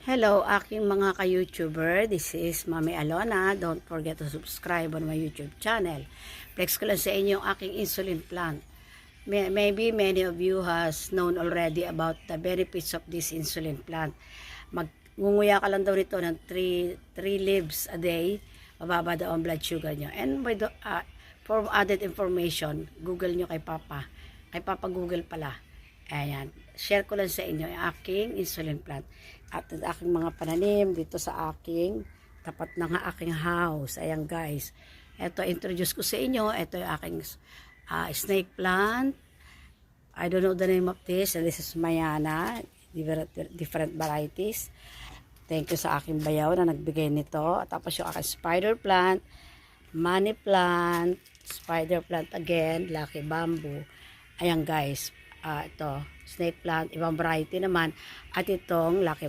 Hello, aking mga ka-YouTuber. This is Mami Alona. Don't forget to subscribe on my YouTube channel. Flex ko lang sa inyo yung aking insulin plant. Maybe many of you has known already about the benefits of this insulin plant. Magngunguya ka lang daw nito ng 3 leaves a day. Mababa daw ang blood sugar nyo. And for added information, Google nyo kay Papa. Kay Papa Google pala. Ayan, share ko lang sa inyo yung aking insulin plant at ang aking mga pananim dito sa aking tapat ng aking house. Ayan guys, ito introduce ko sa inyo. Ito yung aking snake plant. I don't know the name of this. This is Mayana, different varieties. Thank you sa aking bayaw na nagbigay nito. Tapos yung aking spider plant, money plant, spider plant again, lucky bamboo. Ayan guys, ito, snake plant, ibang variety naman. At itong lucky